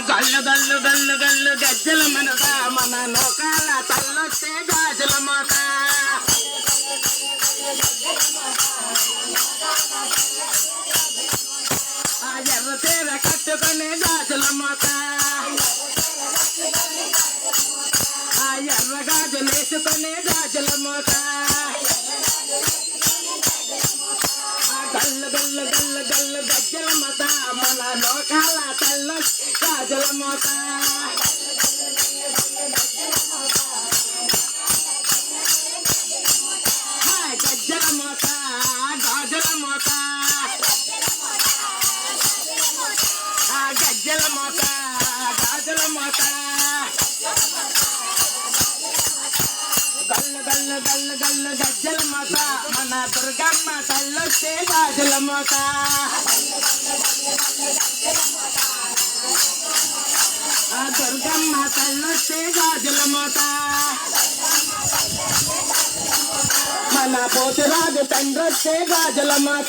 గల్లు గల్లు గల్లు గల్లు గజ్జల మనక మన నోకాల తల్లొస్తే గాజుల మోత ఆ ఎర్ర తీర కట్టుకునే గాజుల మోత ఆ ఎర్ర గాజులు వేసుకునే గాజుల మోత గల్లు గల్లు గల్లు గల్లు గజ్జల మోత మన నోకాల తల్లొస్తే గాజుల మోత గజ్జల మోత గాజుల మోత గజ్జల మోత గాజుల మోత గల్లు గల్లు గల్లు గల్లు గజ్జల మోత మన దుర్గమ్మ తల్లొస్తే గాజుల మోత దుర్గమ్మ తల్లొస్తే గాజుల మోత మన పోతురాజు తండ్రొస్తే గాజుల మోత